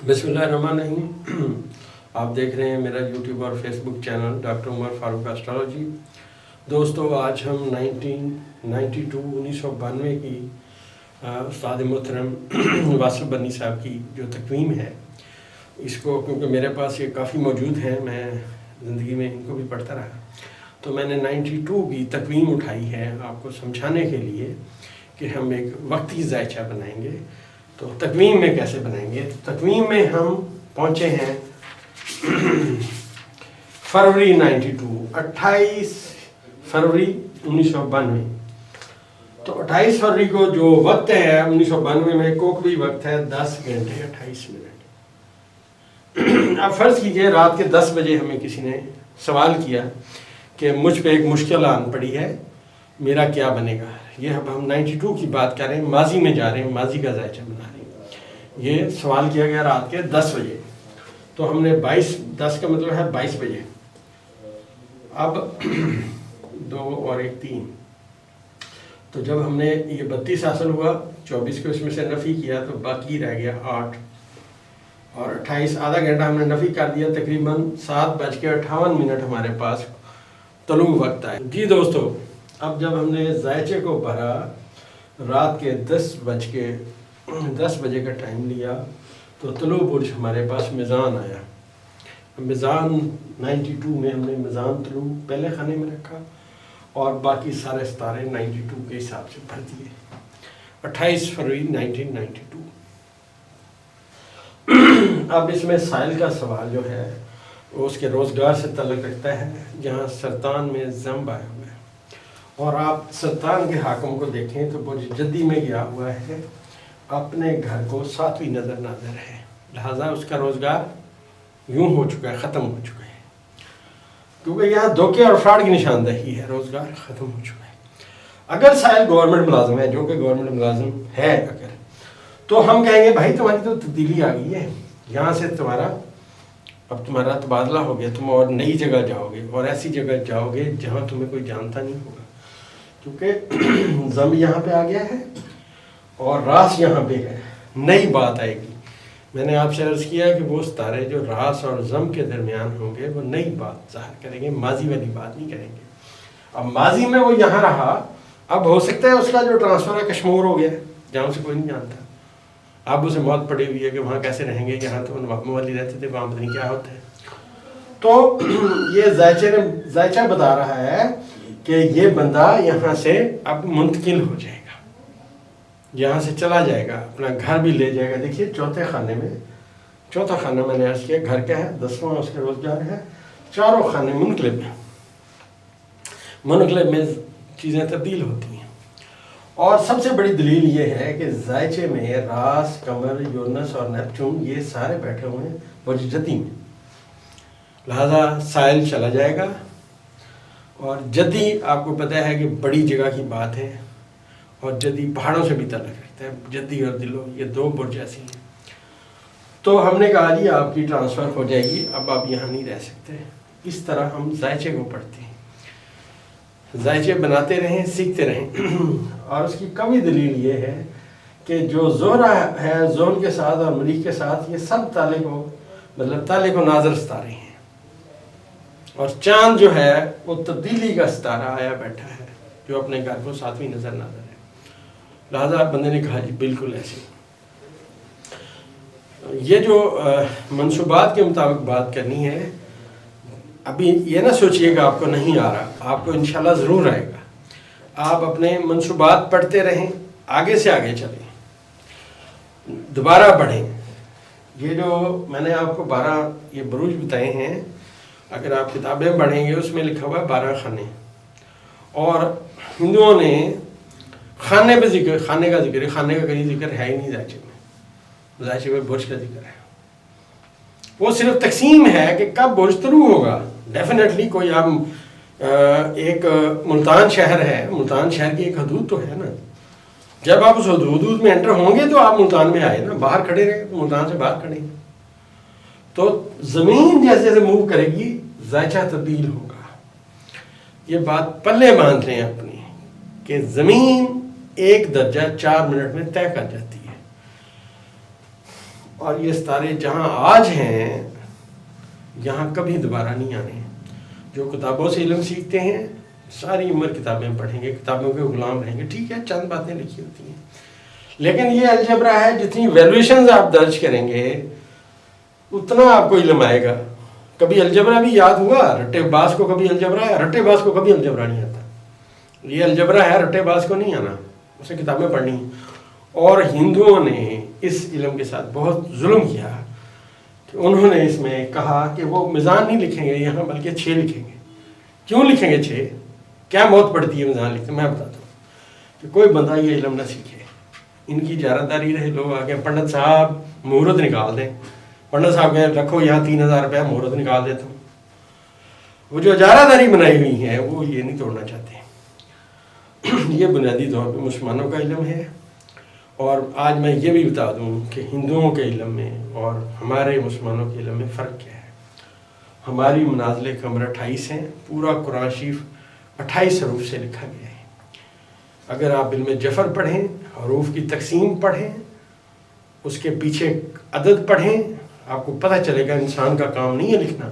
बिस्मिल्लाहिर्रहमानिर्रहीम। आप देख रहे हैं मेरा यूट्यूब और Facebook channel doctor Umar Farooq astrology. दोस्तों, आज हम 1992 की उस्ताद मोहतरम वासिफ बनी साहब की जो तकवीम है, इसको क्योंकि मेरे पास ये काफ़ी मौजूद है, मैं ज़िंदगी में इनको भी पढ़ता रहा, तो मैंने 92 की तकवीम उठाई है आपको समझाने के लिए कि हम एक वक्ती ज़ायचा बनाएंगे। तो तकवीम में कैसे बनाएंगे? तो तकवीम में हम पहुँचे हैं फरवरी 92, 28 फरवरी 1992। तो 28 फरवरी को जो वक्त है 1992 में, कोकबी वक्त है 10 घंटे 28 मिनट। अब फ़र्ज़ कीजिए रात के 10 बजे हमें किसी ने सवाल किया कि मुझ पे एक मुश्किल आन पड़ी है, मेरा क्या बनेगा। ये अब हम 92 की बात कर रहे हैं, माजी में जा रहे हैं, माजी का ज़ायचा बना रहे हैं। ये सवाल किया गया रात के 10 बजे, तो हमने 10 का मतलब है 22 बजे। अब 2 और 1 3, तो जब हमने ये 32 हासिल हुआ, 24 को इसमें से नफ़ी किया तो बाकी रह गया 8, और 28 आधा घंटा हमने नफ़ी कर दिया, तकरीबन 7:58 हमारे पास तलू वक्त आए। जी दोस्तों, अब जब हमने ज़ायचे को भरा, रात के 10 बजे का टाइम लिया, तो तलू बुर्ज हमारे पास मिज़ान आया। मिज़ान 92 में हमने मिज़ान तलू पहले खाने में रखा और बाकी सारे सितारे 92 के हिसाब से भर दिए। 28 फरवरी 1992। अब इसमें साइल का सवाल जो है वो उसके रोज़गार से ताल्लुक़ रखता है, जहाँ सरतान में ज़म्ब आया हुआ है, और आप सरतान के हाकम को देखें तो बुर्ज जद्दी में गया हुआ है, अपने घर को 7वीं नज़र नाज़र है, लिहाजा उसका रोज़गार यूँ हो चुका है, ख़त्म हो चुका है, क्योंकि यहाँ धोखे और फ्रॉड की निशानदेही है, रोज़गार ख़त्म हो चुका है। अगर साहिल गवर्नमेंट मुलाजिम है, जो कि गवर्नमेंट मुलाजिम है अगर, तो हम कहेंगे भाई तुम्हारी तो तब्दीली आ गई है, यहाँ से अब तुम्हारा तबादला हो गया, तुम और नई जगह जाओगे, और ऐसी जगह जाओगे जहाँ तुम्हें कोई जानता नहीं होगा, क्योंकि ज़म यहाँ पे आ गया है और रास यहाँ पे है, नई बात आएगी। मैंने आपसे अर्ज़ किया कि वो सितारे जो रास और ज़म के दरमियान होंगे वो नई बात ज़ाहिर करेंगे, माजी वाली बात नहीं करेंगे। अब माजी में वो यहाँ रहा, अब हो सकता है उसका जो ट्रांसफ़र है कश्मीर हो गया, जहाँ उसे कोई नहीं जानता। अब उसे मौत पड़ी हुई है कि वहाँ कैसे रहेंगे, यहाँ तो नवाब वाली रहते थे, वहाँ पता नहीं क्या होता है। तो ये ज़ायचा बता रहा है कि ये बंदा यहाँ से अब मुंतकिल हो जाएगा, यहाँ से चला जाएगा, अपना घर भी ले जाएगा। देखिए चौथा खाना मैंने अर्ज़ किया घर का है, 10वां उसका रोज़गार है, चारों खाने मुनक़लिब में चीज़ें तब्दील होती हैं। और सबसे बड़ी दलील ये है कि ज़ायचे में रास, कमर, यूरनस और नेपच्यून ये सारे बैठे हुए हैं बुर्ज जद्दी में, लिहाजा साइल चला जाएगा। और जद्दी आपको पता है कि बड़ी जगह की बात है, और जद्दी पहाड़ों से भी ताल्लुक़ रखता है, जद्दी और दिलो ये 2 बुर्ज ऐसी हैं। तो हमने कहा जी आपकी ट्रांसफ़र हो जाएगी, अब आप यहाँ नहीं रह सकते। इस तरह हम ज़ायचे को पढ़ते हैं, ज़ायचे बनाते रहें, सीखते रहें। और उसकी कमी दलील ये है कि जो ज़ोहरा है ज़ोन के साथ और मरीख के साथ, ये सब ताले को नाज़र सितारे हैं, और चाँद जो है वो तब्दीली का सितारा आया बैठा है, जो अपने घर को 7वीं नज़र नाज़र है। लिहाजा बंदे ने कहा जी बिल्कुल ऐसे। ये जो मंसूबात के मुताबिक बात करनी है, अभी ये ना सोचिएगा आपको नहीं आ रहा, आपको इंशाल्लाह ज़रूर आएगा। आप अपने मंसूबात पढ़ते रहें, आगे से आगे चलें, दोबारा बढ़ें। ये जो मैंने आपको 12 ये बुरूज बताए हैं, अगर आप किताबें पढ़ेंगे उसमें लिखा हुआ है 12 खाने, और हिंदुओं ने खाने का जिक्र खाने का कहीं जिक्र है ही नहीं ज़ायचे में बुर्ज का जिक्र है। वो सिर्फ तकसीम है कि कब बुर्ज शुरू होगा। डेफिनेटली कोई आप एक मुल्तान शहर है, मुल्तान शहर की एक हदूद तो है ना, जब आप उस हदूद में एंटर होंगे तो आप मुल्तान में आए ना, बाहर खड़े रहे, मुल्तान से बाहर खड़े। تو زمین جیسے جیسے موو کرے گی ذائچہ تبدیل ہوگا. یہ بات پلے باندھ لیں اپنی کہ زمین 1 درجہ 4 منٹ میں طے کر جاتی ہے. اور یہ ستارے جہاں آج ہیں یہاں کبھی دوبارہ نہیں آنے. جو کتابوں سے علم سیکھتے ہیں ساری عمر کتابیں پڑھیں گے, کتابوں کے غلام رہیں گے. ٹھیک ہے, چند باتیں لکھی ہوتی ہیں, لیکن یہ الجبرا ہے, جتنی ویلیویشنز آپ درج کریں گے اتنا آپ کو علم آئے گا. کبھی الجبرا بھی یاد ہوا, رٹے باز کو کبھی الجبرا ہے, رٹے باز کو کبھی الجبرا نہیں آتا. یہ الجبرا ہے, رٹے باز کو نہیں آنا, اسے کتابیں پڑھنی. اور ہندوؤں نے اس علم کے ساتھ بہت ظلم کیا کہ انہوں نے اس میں کہا کہ وہ میزان نہیں لکھیں گے یہاں بلکہ 6 لکھیں گے. کیوں لکھیں گے 6؟ کیا موت پڑتی ہے میزان لکھتے؟ میں بتاتا ہوں کہ کوئی بندہ یہ علم نہ سیکھے, ان کی جارتداری رہے. لوگ آ کے پنڈت صاحب مہورت نکال دیں, پنڈت صاحب کہیں رکھو یہاں 3000 روپیہ مہورت نکال دیتا ہوں. وہ جو جارتداری بنائی ہوئی ہے وہ یہ نہیں توڑنا چاہتے. یہ بنیادی طور پہ مسلمانوں کا علم ہے. اور آج میں یہ بھی بتا دوں کہ ہندوؤں کے علم میں اور ہمارے مسلمانوں کے علم میں فرق کیا ہے. ہماری منازل قمر 28 ہیں, پورا قرآن شریف 28 حروف سے لکھا گیا ہے. اگر آپ علم جفر پڑھیں, حروف کی تقسیم پڑھیں, اس کے پیچھے عدد پڑھیں, آپ کو پتہ چلے گا انسان کا کام نہیں ہے لکھنا.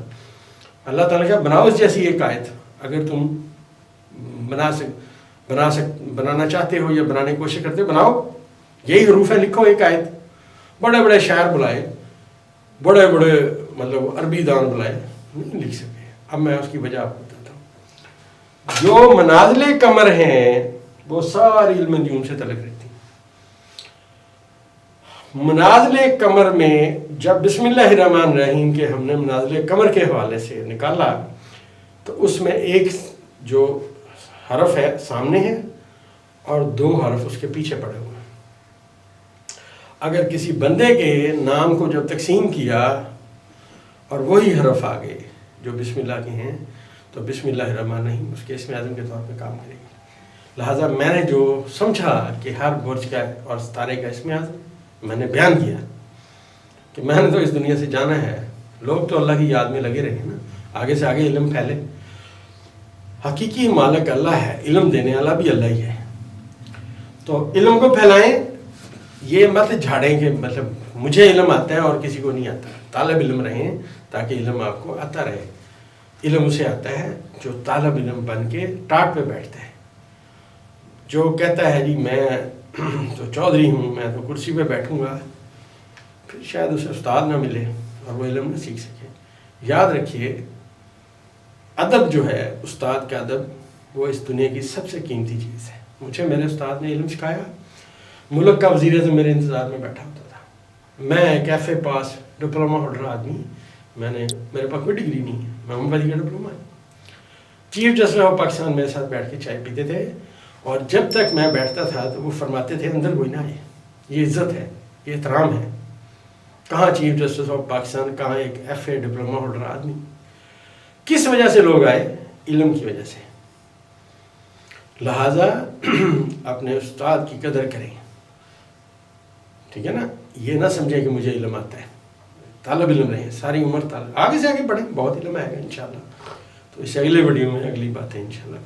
اللہ تعالیٰ کا بناؤ جیسی ایک آیت اگر تم بنانا چاہتے ہو یا بنانے کی کوشش کرتے ہو, بناؤ, یہی حروف ہیں, لکھو ایک آیت. بڑے بڑے شاعر بلائے, بڑے بڑے مطلب عربی دان بلائے, نہیں لکھ سکے. اب میں اس کی وجہ آپ کو بتاتا ہوں. جو منازل قمر ہیں وہ ساری علم نجوم سے تعلق رکھتی ہیں. منازل قمر میں جب بسم اللہ الرحمن الرحیم کے ہم نے منازل قمر کے حوالے سے نکالا تو اس میں ایک جو حرف ہے سامنے ہے اور 2 حرف اس کے پیچھے پڑے ہوئے ہیں. اگر کسی بندے کے نام کو جب تقسیم کیا اور وہی حرف آ گئے جو بسم اللہ کے ہیں تو بسم اللہ الرحمن الرحیم اس کے اسم اعظم کے طور پہ کام کرے گی. لہٰذا میں نے جو سمجھا کہ ہر برج کا اور ستارے کا اسم اعظم میں نے بیان کیا کہ میں نے تو اس دنیا سے جانا ہے. لوگ تو اللہ کی یاد میں لگے رہے نا, آگے سے آگے علم پھیلے. حقیقی مالک اللہ ہے, علم دینے والا بھی اللہ ہی ہے. تو علم کو پھیلائیں, یہ مت جھاڑیں کہ مطلب مجھے علم آتا ہے اور کسی کو نہیں آتا. طالب علم رہیں تاکہ علم آپ کو آتا رہے. علم اسے آتا ہے جو طالب علم بن کے ٹاٹ پہ بیٹھتا ہے. جو کہتا ہے جی میں تو چودھری ہوں, میں تو کرسی پہ بیٹھوں گا, پھر شاید اسے استاد نہ ملے اور وہ علم نہ سیکھ سکے. یاد رکھیے ادب جو ہے, استاد کا ادب, وہ اس دنیا کی سب سے قیمتی چیز ہے. مجھے میرے استاد نے علم سکھایا. ملک کا وزیر اعظم میرے انتظار میں بیٹھا ہوتا تھا. میں کیفے پاس ڈپلوما ہولڈر آدمی, میرے پاس کوئی ڈگری نہیں ہے, میں محمد کا ڈپلوما ہے. چیف جسٹس آف پاکستان میرے ساتھ بیٹھ کے چائے پیتے تھے اور جب تک میں بیٹھتا تھا تو وہ فرماتے تھے اندر کوئی نہ آئے. یہ عزت ہے, یہ احترام ہے. کہاں چیف جسٹس آف پاکستان, کہاں ایک ایف اے ڈپلوما ہولڈر آدمی. کس وجہ سے لوگ آئے؟ علم کی وجہ سے. لہٰذا اپنے استاد کی قدر کریں, ٹھیک ہے نا. یہ نہ سمجھیں کہ مجھے علم آتا ہے. طالب علم رہیں, ساری عمر طالب, آگے سے آگے پڑھیں, بہت علم آئے گا انشاءاللہ. تو اس اگلے ویڈیو میں اگلی باتیں انشاءاللہ.